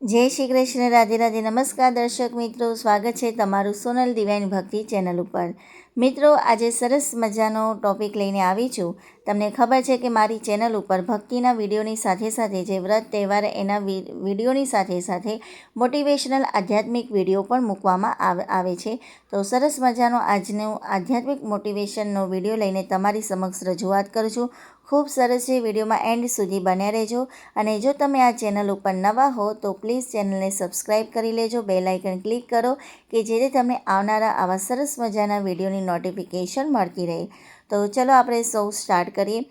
જય શ્રી કૃષ્ણ, રાધે રાધે. નમસ્કાર દર્શક મિત્રો, સ્વાગત છે તમારું સોનલ ડિવાઇન ભક્તિ ચેનલ ઉપર. મિત્રો, આજે સરસ મજાનો ટૉપિક લઈને આવી છું. તમને ખબર છે કે મારી ચેનલ ઉપર ભક્તિના વિડીયોની સાથે સાથે જે વ્રત તહેવાર એના વિડીયોની સાથે સાથે મોટિવેશનલ આધ્યાત્મિક વિડીયો પણ મૂકવામાં આવે છે. તો સરસ મજાનો આજનો આધ્યાત્મિક મોટિવેશનનો વિડીયો લઈને તમારી સમક્ષ રજૂઆત કરું છું. ખૂબ સરસ છે, વિડીયોમાં એન્ડ સુધી બન્યા રહેજો. અને જો તમે આ ચેનલ ઉપર નવા હો તો પ્લીઝ ચેનલને સબસ્ક્રાઈબ કરી લેજો, બેલ આઇકન ક્લિક કરો કે જેથી તમને આવનારા આવા સરસ મજાના વિડીયોની નોટિફિકેશન મળતી રહે. તો ચલો આપણે સૌ સ્ટાર્ટ કરીએ.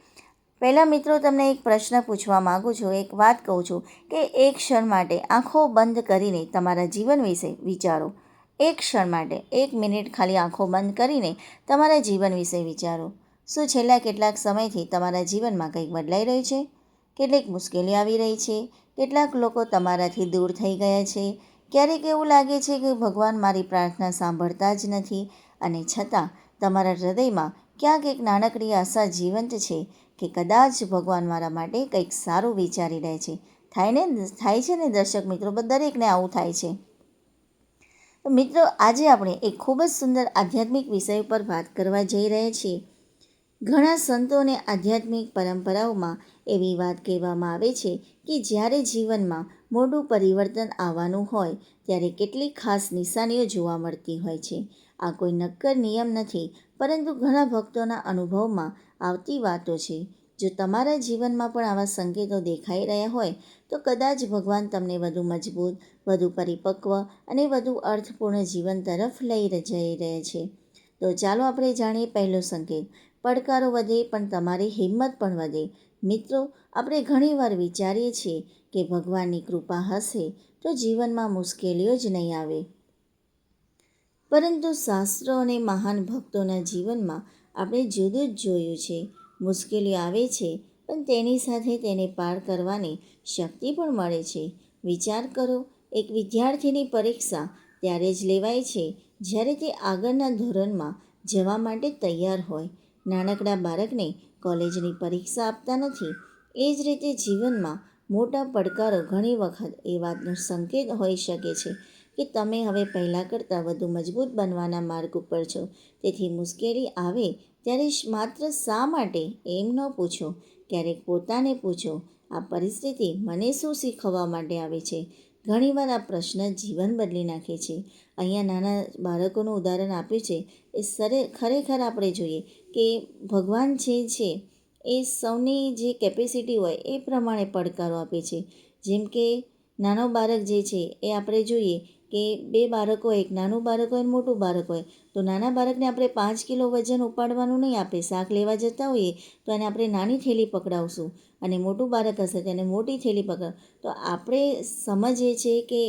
પહેલાં મિત્રો, તમને એક પ્રશ્ન પૂછવા માગું છું, એક વાત કહું છું કે એક ક્ષણ માટે આંખો બંધ કરીને તમારા જીવન વિશે વિચારો. એક ક્ષણ માટે 1 મિનિટ ખાલી આંખો બંધ કરીને તમારા જીવન વિશે વિચારો. શું છેલ્લા કેટલાક સમયથી તમારા જીવનમાં કંઈક બદલાઈ રહ્યું છે? કેટલીક મુશ્કેલીઓ આવી રહી છે? કેટલાક લોકો તમારાથી દૂર થઈ ગયા છે? ક્યારેક એવું લાગે છે કે ભગવાન મારી પ્રાર્થના સાંભળતા જ નથી, અને છતાં તમારા હૃદયમાં ક્યાંક એક નાનકડી આશા જીવંત છે કે કદાચ ભગવાન મારા માટે કંઈક સારું વિચારી રહે છે. થાય છે ને દર્શક મિત્રો, દરેકને આવું થાય છે. મિત્રો, આજે આપણે એક ખૂબ જ સુંદર આધ્યાત્મિક વિષય પર વાત કરવા જઈ રહ્યા છીએ. ઘણા સંતો અને આધ્યાત્મિક પરંપરાઓમાં એવી વાત કહેવામાં આવે છે કે જ્યારે જીવનમાં મોટું પરિવર્તન આવવાનું હોય ત્યારે કેટલીક ખાસ નિશાનીઓ જોવા મળતી હોય છે. આ કોઈ નક્કર નિયમ નથી, પરંતુ ઘણા ભક્તોના અનુભવમાં આવતી વાતો છે. જો તમારા જીવનમાં પણ આવા સંકેતો દેખાઈ રહ્યા હોય તો કદાચ ભગવાન તમને વધુ મજબૂત, વધુ પરિપક્વ અને વધુ અર્થપૂર્ણ જીવન તરફ લઈ જઈ રહ્યા છે. તો ચાલો આપણે જાણીએ પહેલો સંકેત. પડકારો વધે પણ તમારી હિંમત પણ વધે. મિત્રો, આપણે ઘણીવાર વિચારીએ છીએ કે ભગવાનની કૃપા હશે તો જીવનમાં મુશ્કેલીઓ જ નહીં આવે. પરંતુ શાસ્ત્રો અને મહાન ભક્તોના જીવનમાં આપણે જુદું જ જોયું છે. મુશ્કેલીઓ આવે છે પણ તેની સાથે તેને પાર કરવાની શક્તિ પણ મળે છે. વિચાર કરો, એક વિદ્યાર્થીની પરીક્ષા ત્યારે જ લેવાય છે જ્યારે તે આગળના ધોરણમાં જવા માટે તૈયાર હોય. નાનકડા બાળકને કોલેજની પરીક્ષા આપતા નથી. એ જ રીતે જીવનમાં મોટા પડકારો ઘણી વખત એ વાતનો સંકેત હોઈ શકે છે કે તમે હવે પહેલાં કરતાં વધુ મજબૂત બનવાના માર્ગ ઉપર છો. તેથી મુશ્કેલી આવે ત્યારે માત્ર શા માટે એમ ન પૂછો, ક્યારેક પોતાને પૂછો, આ પરિસ્થિતિ મને શું શીખવવા માટે આવે છે? ઘણીવાર આ પ્રશ્ન જીવન બદલી નાખે છે. અહીંયા નાના બાળકોનું ઉદાહરણ આપ્યું છે. એ ખરેખર આપણે જોઈએ કે ભગવાન છે એ સૌની જે કેપેસિટી હોય એ પ્રમાણે પડકારો આપે છે. જેમ કે નાનો બાળક જે છે એ આપણે જોઈએ કે 2 બાળકો હોય, એક નાનું બાળક હોય અને મોટું બાળક હોય. તો નાના બાળકને આપણે 5 કિલો વજન ઉપાડવાનું નહીં આપે. શાક લેવા જતા હોઈએ તો એને આપણે નાની થેલી પકડાવશું, અને મોટું બાળક હશે તેને મોટી થેલી પકડાવ. તો આપણે સમજીએ છીએ કે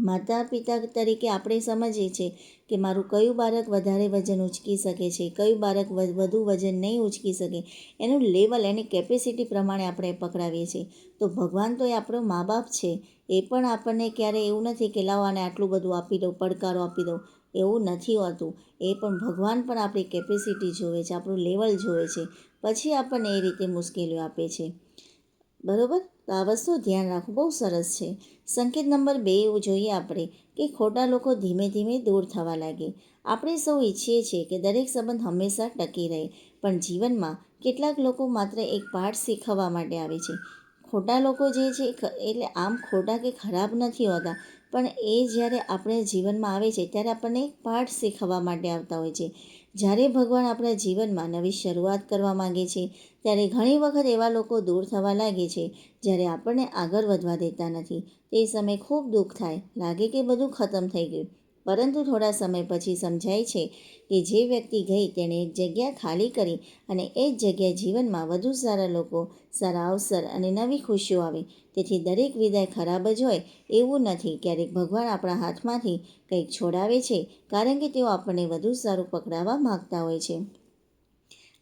માતા પિતા તરીકે આપણે સમજીએ છીએ કે મારું કયું બાળક વધારે વજન ઉંચકી શકે છે, કયું બાળક વધુ વજન નહીં ઉંચકી શકે, એનું લેવલ, એની કેપેસિટી પ્રમાણે આપણે પકડાવીએ છીએ. તો ભગવાન તો એ આપણો મા બાપ છે. એ પણ આપણને ક્યારે એવું નથી કે લાવો આને આટલું બધું આપી દો, પડકારો આપી દો. એવું નથી હોતું. એ પણ ભગવાન પણ આપણી કેપેસિટી જોવે છે, આપણું લેવલ જોવે છે, પછી આપણને એ રીતે મુશ્કેલીઓ આપે છે. બરાબર? તો આ વસ્તુ ધ્યાન રાખવું બહુ સરસ છે. સંકેત નંબર 2 એવું જોઈએ આપણે કે ખોટા લોકો ધીમે ધીમે દૂર થવા લાગે. આપણે સૌ ઈચ્છીએ છીએ કે દરેક સંબંધ હંમેશા ટકી રહે, પણ જીવનમાં કેટલાક લોકો માત્ર એક પાઠ શીખવવા માટે આવે છે. ખોટા લોકો જે છે એટલે આમ ખોટા કે ખરાબ નથી હોતા, પણ એ જ્યારે આપણે જીવનમાં આવે છે ત્યારે આપણને એક પાઠ શીખવવા માટે આવતા હોય છે. જ્યારે ભગવાન આપણા જીવનમાં નવી શરૂઆત કરવા માગે છે ત્યારે ઘણી વખત એવા લોકો દૂર થવા લાગે છે જ્યારે આપણને આગળ વધવા દેતા નથી. તે સમયે ખૂબ દુઃખ થાય, લાગે કે બધું ખતમ થઈ ગયું. પરંતુ થોડા સમય પછી સમજાય છે કે જે વ્યક્તિ ગઈ તેણે એક જગ્યા ખાલી કરી, અને એ જ જગ્યાએ જીવનમાં વધુ સારા લોકો, સારા અવસર અને નવી ખુશીઓ આવે. તેથી દરેક વિદાય ખરાબ જ હોય એવું નથી. ક્યારેક ભગવાન આપણા હાથમાંથી કંઈક છોડાવે છે કારણ કે તેઓ આપણને વધુ સારું પકડાવવા માગતા હોય છે.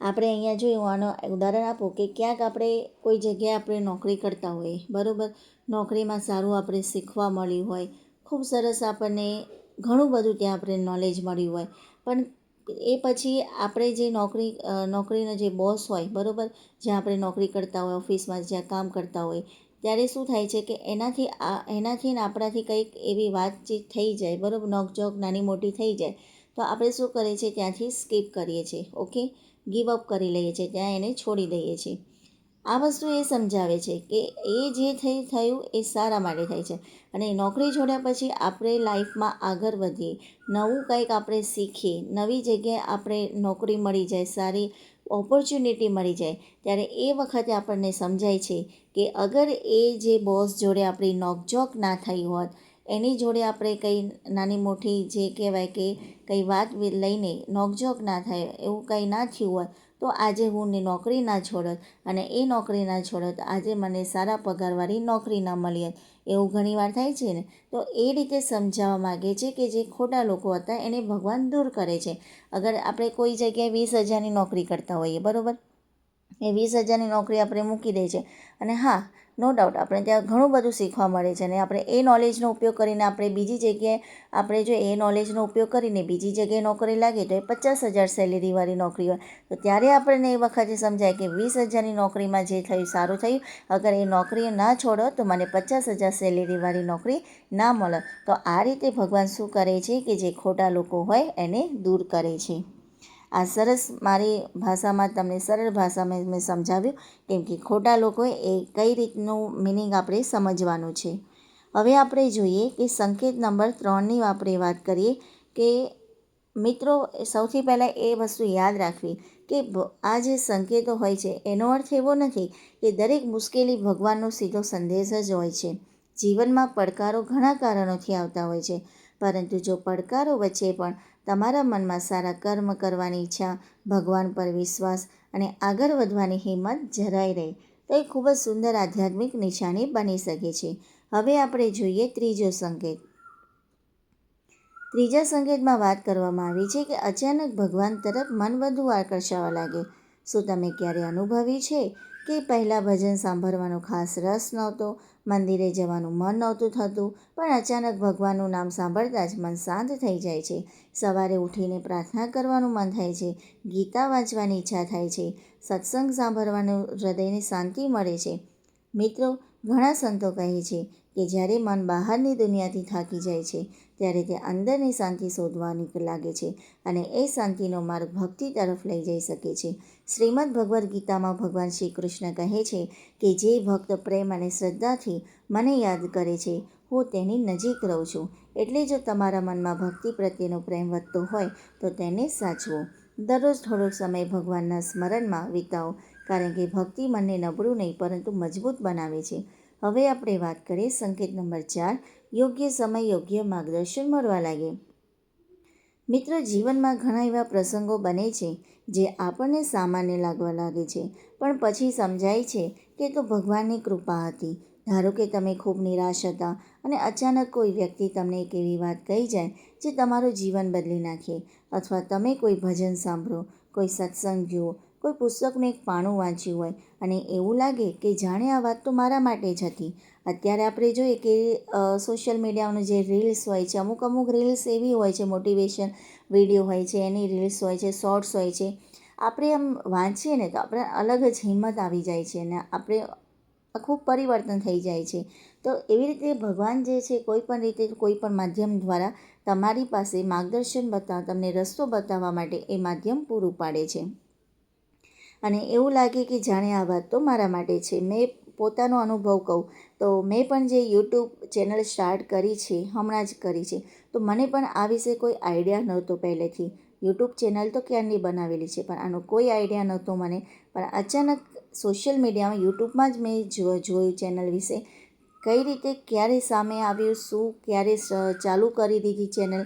આપણે અહીંયા જોઈએ, હું આનો ઉદાહરણ આપું કે ક્યાંક આપણે કોઈ જગ્યાએ આપણે નોકરી કરતા હોઈએ, બરાબર? નોકરીમાં સારું આપણે શીખવા મળ્યું હોય, ખૂબ સરસ આપણને ઘણું બધું ત્યાં આપણે નોલેજ મળ્યું હોય, પણ એ પછી આપણે જે નોકરીનો જે બોસ હોય, બરાબર, જ્યાં આપણે નોકરી કરતા હોય, ઓફિસમાં જ્યાં કામ કરતા હોય, ત્યારે શું થાય છે કે એનાથી ને આપણાથી કંઈક એવી વાતચીત થઈ જાય, બરાબર, નોકઝોક નાની મોટી થઈ જાય, તો આપણે શું કરીએ છીએ, ત્યાંથી સ્કીપ કરીએ છીએ, ઓકે, ગીવ અપ કરી લઈએ છીએ, ત્યાં એને છોડી દઈએ છીએ. આ વસ્તુ એ સમજાવે છે કે એ જે થયું એ સારા માટે થાય છે. અને નોકરી છોડ્યા પછી આપણે લાઈફમાં આગળ વધીએ, નવું કંઈક આપણે શીખીએ, નવી જગ્યાએ આપણે નોકરી મળી જાય, સારી ઓપોર્ચ્યુનિટી મળી જાય, ત્યારે એ વખતે આપણને સમજાય છે કે અગર એ જે બોસ જોડે આપણી નોકઝોક ના થઈ હોત, એની જોડે આપણે કંઈ નાની મોટી જે કહેવાય કે કંઈ વાત લઈને નોકઝોક ના થાય, એવું કંઈ ના થયું હોત, તો આજે હું નોકરી ના છોડત, અને એ નોકરી ના છોડત આજે મને સારા પગારવાળી નોકરી ના મળી હોત. એવું ઘણીવાર થાય છે ને. તો એ રીતે સમજાવવા માગે છે કે જે ખોટા લોકો હતા એને ભગવાન દૂર કરે છે. અગર આપણે કોઈ જગ્યાએ 20,000ની નોકરી કરતા હોઈએ, બરાબર, એ 20,000ની નોકરી આપણે મૂકી દઈએ છીએ, અને હા, નો ડાઉટ આપણે ત્યાં ઘણું બધું શીખવા મળે છે, અને આપણે એ નોલેજનો ઉપયોગ કરીને આપણે બીજી જગ્યાએ આપણે જો એ નોલેજનો ઉપયોગ કરીને બીજી જગ્યાએ નોકરી લાગીએ તો એ 50,000 સેલેરીવાળી નોકરી હોય, તો ત્યારે આપણને એ વખતે સમજાય કે 20,000ની નોકરીમાં જે થયું સારું થયું, અગર એ નોકરી ના છોડો તો મને 50,000 સેલેરીવાળી નોકરી ના મળે. તો આ રીતે ભગવાન શું કરે છે કે જે ખોટા લોકો હોય એને દૂર કરે છે. આ સરસ મારી ભાષામાં તમને સરળ ભાષામાં મેં સમજાવ્યું, કેમ કે ખોટા લોકો એ કઈ રીતનું મિનિંગ આપણે સમજવાનું છે. હવે આપણે જોઈએ કે સંકેત નંબર 3ની આપણે વાત કરીએ કે મિત્રો, સૌથી પહેલાં એ વસ્તુ યાદ રાખવી કે આ જે સંકેતો હોય છે એનો અર્થ એવો નથી કે દરેક મુશ્કેલી ભગવાનનો સીધો સંદેશ જ હોય છે. જીવનમાં પડકારો ઘણા કારણોથી આવતા હોય છે, પરંતુ જો પડકારો વચ્ચે પણ તમારા મનમાં સારા કર્મ કરવાની ઈચ્છા, ભગવાન પર વિશ્વાસ અને આગળ વધવાની હિંમત જરાય રહે, તો એ ખૂબ જ સુંદર આધ્યાત્મિક નિશાની બની શકે છે. હવે આપણે જોઈએ ત્રીજો સંકેત. ત્રીજા સંકેતમાં વાત કરવામાં આવી છે કે અચાનક ભગવાન તરફ મન વધુ આકર્ષાવા લાગે. શું તમે ક્યારે અનુભવ્યું છે કે પહેલાં ભજન સાંભળવાનો ખાસ રસ નહોતો, મંદિરે જવાનું મન નહોતું થતું, પણ અચાનક ભગવાનનું નામ સાંભળતા જ મન શાંત થઈ જાય છે. સવારે ઉઠીને પ્રાર્થના કરવાનું મન થાય છે, ગીતા વાંચવાની ઈચ્છા થાય છે, સત્સંગ સાંભળવાનું હૃદયને શાંતિ મળે છે. મિત્રો, ઘણા સંતો કહે છે કે જ્યારે મન બહારની દુનિયાથી થાકી જાય છે ત્યારે તે અંદરની શાંતિ શોધવા લાગે છે, અને એ શાંતિનો માર્ગ ભક્તિ તરફ લઈ જઈ શકે છે. શ્રીમદ્ ભગવદ્ ગીતામાં ભગવાન શ્રી કૃષ્ણ કહે છે કે જે ભક્ત પ્રેમ અને શ્રદ્ધાથી મને યાદ કરે છે, હું તેની નજીક રહું છું. એટલે જો તમારા મનમાં ભક્તિ પ્રત્યેનો પ્રેમ વધતો હોય તો તેને સાચવો. દરરોજ થોડોક સમય ભગવાનના સ્મરણમાં વિતાવો, કારણ કે ભક્તિ મનને નબળું નહીં પરંતુ મજબૂત બનાવે છે. હવે આપણે વાત કરીએ સંકેત નંબર 4, યોગ્ય સમય યોગ્ય માર્ગદર્શન મળવા લાગે. મિત્રો, જીવનમાં ઘણા એવા પ્રસંગો બને છે જે આપણને સામાન્ય લાગવા લાગે છે, પણ પછી સમજાય છે કે તો ભગવાનની કૃપા હતી. ધારો કે તમે ખૂબ નિરાશ હતા અને અચાનક કોઈ વ્યક્તિ તમને એક એવી વાત કહી જાય જે તમારું જીવન બદલી નાખે, અથવા તમે કોઈ ભજન સાંભળો, કોઈ સત્સંગ જુઓ, કોઈ પુસ્તકનું એક પાનું વાંચ્યું હોય અને એવું લાગે કે જાણે આ વાત તો મારા માટે જ હતી. અત્યારે આપણે જોઈએ કે સોશિયલ મીડિયાનું જે રીલ્સ હોય છે, અમુક રીલ્સ એવી હોય છે, મોટિવેશન વિડીયો હોય છે, એની રીલ્સ હોય છે, શોર્ટ્સ હોય છે, આપણે આમ વાંચીએ ને તો આપણે અલગ જ હિંમત આવી જાય છે અને આપણે ખૂબ પરિવર્તન થઈ જાય છે. તો એવી રીતે ભગવાન જે છે કોઈ પણ રીતે, કોઈ પણ માધ્યમ દ્વારા તમારી પાસે માર્ગદર્શન તમને રસ્તો બતાવવા માટે એ માધ્યમ પૂરું પાડે છે, અને એવું લાગે કે જાણે આ વાત તો મારા માટે છે. મેં પોતાનો અનુભવ કહું તો મેં પણ જે યુટ્યુબ ચેનલ સ્ટાર્ટ કરી છે, હમણાં જ કરી છે, તો મને પણ આ વિશે કોઈ આઈડિયા નહોતો પહેલેથી. યુટ્યુબ ચેનલ તો ક્યારની બનાવેલી છે, પણ આનો કોઈ આઈડિયા નહોતો મને. પણ અચાનક સોશિયલ મીડિયામાં, યુટ્યુબમાં જ મેં જોયું ચેનલ વિશે, કઈ રીતે, ક્યારે સામે આવ્યું, શું ક્યારે ચાલુ કરી દીધી ચેનલ,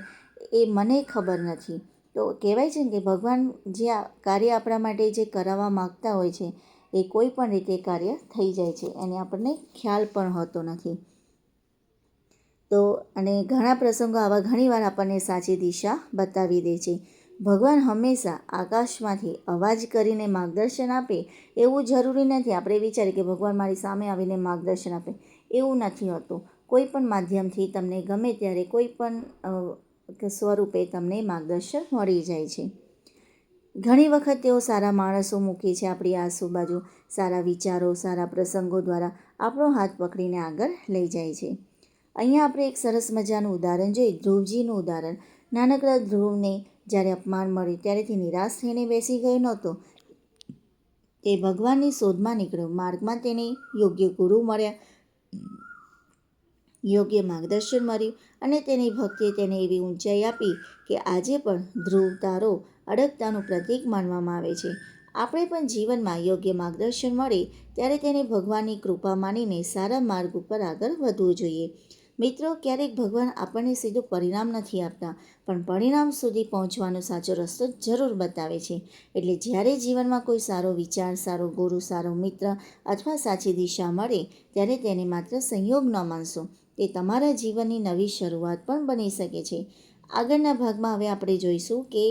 એ મને ખબર નથી. તો કહેવાય છે ને કે ભગવાન જે કાર્ય આપણા માટે જે કરાવવા માગતા હોય છે એ કોઈ પણ રીતે કાર્ય થઈ જાય છે, એને આપણને ખ્યાલ પણ હોતો નથી. તો અને ઘણા પ્રસંગો આવા ઘણીવાર આપણને સાચી દિશા બતાવી દે છે. ભગવાન હંમેશા આકાશમાંથી અવાજ કરીને માર્ગદર્શન આપે એવું જરૂરી નથી. આપણે વિચારીએ કે ભગવાન મારી સામે આવીને માર્ગદર્શન આપે, એવું નથી હોતું. કોઈ પણ માધ્યમથી તમને ગમે ત્યારે કોઈ પણ સ્વરૂપે તમને માર્ગદર્શન મળી જાય છે. ઘણી વખત તેઓ સારા માણસો મૂકે છે આપણી આજુબાજુ, સારા વિચારો, સારા પ્રસંગો દ્વારા આપણો હાથ પકડીને આગળ લઈ જાય છે. અહીંયા આપણે એક સરસ મજાનું ઉદાહરણ જોઈએ, ધ્રુવજીનું ઉદાહરણ. નાનકડા ધ્રુવને જ્યારે અપમાન મળ્યું ત્યારે તે નિરાશ થઈને બેસી ગયો નહોતો. તે ભગવાનની શોધમાં નીકળ્યો. માર્ગમાં તેને યોગ્ય ગુરુ મળ્યા, યોગ્ય માર્ગદર્શન મળ્યું અને તેની ભક્તિએ તેને એવી ઊંચાઈ આપી કે આજે પણ ધ્રુવ તારો અડગતાનું પ્રતીક માનવામાં આવે છે. આપણે પણ જીવનમાં યોગ્ય માર્ગદર્શન મળે ત્યારે તેને ભગવાનની કૃપા માનીને સારા માર્ગ ઉપર આગળ વધવું જોઈએ. મિત્રો, ક્યારેક ભગવાન આપણને સીધું પરિણામ નથી આપતા, પણ પરિણામ સુધી પહોંચવાનો સાચો રસ્તો જરૂર બતાવે છે. એટલે જ્યારે જીવનમાં કોઈ સારો વિચાર, સારો ગુરુ, સારો મિત્ર અથવા સાચી દિશા મળે ત્યારે તેને માત્ર સંયોગ ન માનશો. તે તમારા જીવનની નવી શરૂઆત પણ બની શકે છે. આગળના ભાગમાં હવે આપણે જોઈશું કે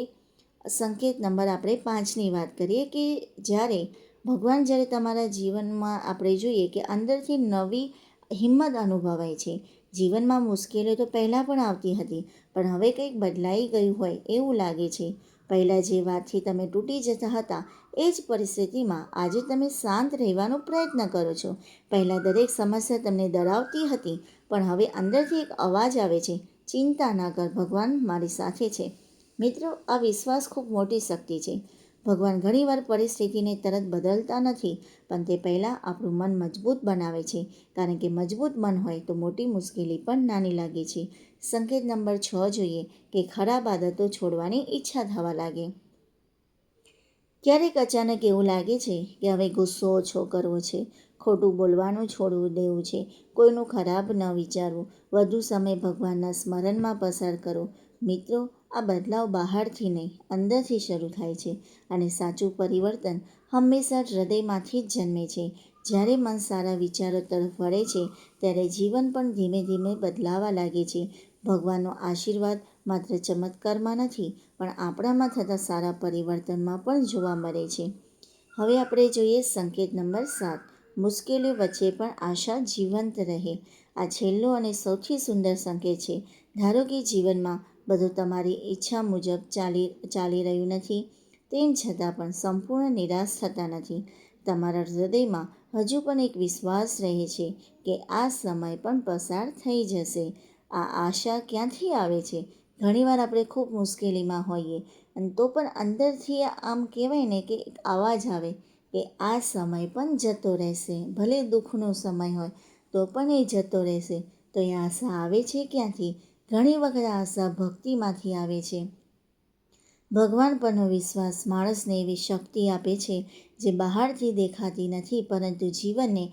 સંકેત નંબર આપણે 5ની વાત કરીએ કે જ્યારે તમારા જીવનમાં આપણે જોઈએ કે અંદરથી નવી હિંમત અનુભવાય છે. જીવનમાં મુશ્કેલીઓ તો પહેલાં પણ આવતી હતી, પણ હવે કંઈક બદલાઈ ગયું હોય એવું લાગે છે. પહેલાં જે વાતથી તમે તૂટી જતા હતા એ જ પરિસ્થિતિમાં આજે તમે શાંત રહેવાનો પ્રયત્ન કરો છો. પહેલાં દરેક સમસ્યા તમને ડરાવતી હતી, પણ હવે અંદરથી એક અવાજ આવે છે, ચિંતા ના કર, ભગવાન મારી સાથે છે. મિત્રો, આ વિશ્વાસ ખૂબ મોટી શક્તિ છે. ભગવાન ઘણીવાર પરિસ્થિતિને તરત બદલતા નથી, પણ તે પહેલાં આપણું મન મજબૂત બનાવે છે, કારણ કે મજબૂત મન હોય તો મોટી મુશ્કેલી પણ નાની લાગે છે. સંકેત નંબર 6 જોઈએ કે ખરાબ આદતો છોડવાની ઈચ્છા થવા લાગે. ક્યારેક અચાનક એવું લાગે છે કે હવે ગુસ્સો ઓછો કરવો છે, ખોટું બોલવાનું છોડવું દેવું છે, કોઈનું ખરાબ ન વિચારવું, વધુ સમય ભગવાનના સ્મરણમાં પસાર કરો. મિત્રો, આ બદલાવ બહારથી નહીં, અંદરથી શરૂ થાય છે અને સાચું પરિવર્તન હંમેશા હૃદયમાંથી જ જન્મે છે. જ્યારે મન સારા વિચારો તરફ વળે છે ત્યારે જીવન પણ ધીમે ધીમે બદલાવા લાગે છે. ભગવાનનો આશીર્વાદ માત્ર ચમત્કારમાં નથી, પણ આપણામાં થતા સારા પરિવર્તનમાં પણ જોવા મળે છે. હવે આપણે જોઈએ સંકેત નંબર 7. મુશ્કેલીઓ વચ્ચે પણ આશા જીવંત રહે. આ છેલ્લો અને સૌથી સુંદર સંકેત છે. ધારો કે જીવનમાં બધું તમારી ઈચ્છા મુજબ ચાલી રહ્યું નથી, તેમ છતાં પણ સંપૂર્ણ નિરાશ થતા નથી. તમારા હૃદયમાં હજુ પણ એક વિશ્વાસ રહે છે કે આ સમય પણ પસાર થઈ જશે. આ આશા ક્યાંથી આવે છે? ઘણીવાર આપણે ખૂબ મુશ્કેલીમાં હોઈએ અને તો પણ અંદરથી આમ કહેવાય ને કે એક અવાજ આવે કે આ સમય પણ જતો રહેશે. ભલે દુઃખનો સમય હોય તો પણ એ જતો રહેશે. તો એ આશા આવે છે ક્યાંથી? ઘણી વખત આશા ભક્તિમાંથી આવે છે. ભગવાન પરનો વિશ્વાસ માણસને એવી શક્તિ આપે છે જે બહારથી દેખાતી નથી, પરંતુ જીવનને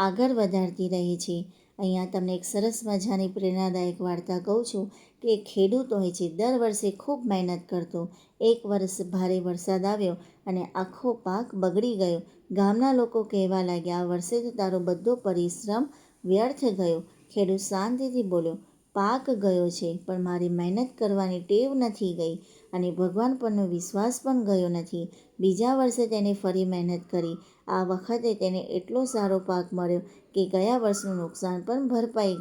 આગળ વધારતી રહે છે. અહીંયા તમને એક સરસ મજાની પ્રેરણાદાયક વાર્તા કહું છું કે એક ખેડૂત હોય છે, દર વર્ષે ખૂબ મહેનત કરતો. એક વર્ષ ભારે વરસાદ આવ્યો અને આખો પાક બગડી ગયો. ગામના લોકો કહેવા લાગ્યા, આ વર્ષે તો તારો બધો પરિશ્રમ વ્યર્થ ગયો. ખેડૂત શાંતિથી બોલ્યો, પાક ગયો છે, પણ મારી મહેનત કરવાની ટેવ નથી ગઈ અને ભગવાન પરનો વિશ્વાસ પણ ગયો નથી. બીજા વર્ષે તેને ફરી મહેનત કરી. આ વખતે તેને એટલો સારો પાક મળ્યો કે ગયા વર્ષનું નુકસાન પણ ભરપાઈ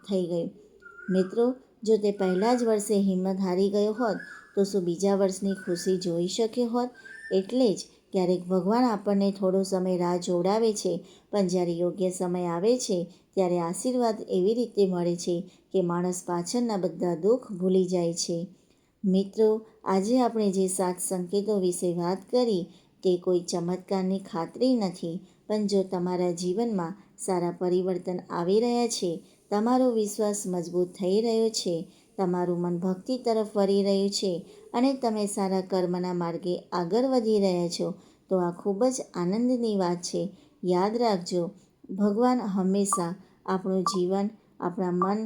થઈ ગયું. મિત્રો, જો તે પહેલા જ વર્ષે હિંમત હારી ગયો હોત તો શું બીજા વર્ષની ખુશી જોઈ શક્યો હોત? એટલે જ ક્યારેક ભગવાન આપણને થોડો સમય રાહ જોવડાવે છે, પણ જ્યારે યોગ્ય સમય આવે છે ત્યારે આશીર્વાદ એવી રીતે મળે છે કે માણસ પાછળના બધા દુઃખ ભૂલી જાય છે. મિત્રો, આજે આપણે જે 7 સંકેતો વિશે વાત કરી તે કોઈ ચમત્કારની ખાતરી નથી, પણ જો તમારા જીવનમાં સારા પરિવર્તન આવી રહ્યા છે, તમારો વિશ્વાસ મજબૂત થઈ રહ્યો છે, તમારું મન ભક્તિ તરફ વળી રહ્યું છે અને તમે સારા કર્મના માર્ગે આગળ વધી રહ્યા છો, તો આ ખૂબ જ આનંદની વાત છે. યાદ રાખજો, ભગવાન હંમેશા આપણું જીવન આપણા મન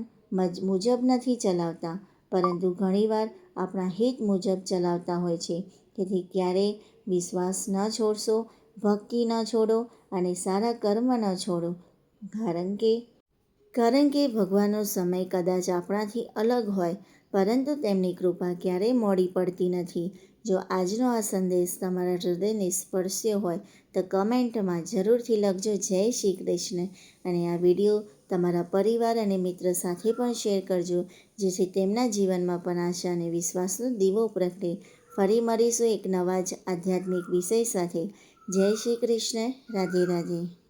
મુજબ નથી ચલાવતા, પરંતુ ઘણીવાર આપણા હિત મુજબ ચલાવતા હોય છે. તેથી ક્યારેય વિશ્વાસ ન છોડશો, ભક્તિ ન છોડો અને સારા કર્મ ન છોડો, કારણ કે ભગવાનનો સમય કદાચ આપણાથી અલગ હોય, પરંતુ તેમની કૃપા ક્યારેય મોડી પડતી નથી. જો આજનો આ સંદેશ તમારા હૃદયને સ્પર્શ્યો હોય તો કમેન્ટમાં જરૂરથી લખજો જય શ્રી કૃષ્ણ અને આ વિડીયો તમારા પરિવાર અને મિત્ર સાથે પણ શેર કરજો, જેથી તેમના જીવનમાં પણ આશા અને વિશ્વાસનો દીવો પ્રગટે. ફરી મળીશું એક નવા જ આધ્યાત્મિક વિષય સાથે. જય શ્રી કૃષ્ણ. રાધે રાધે.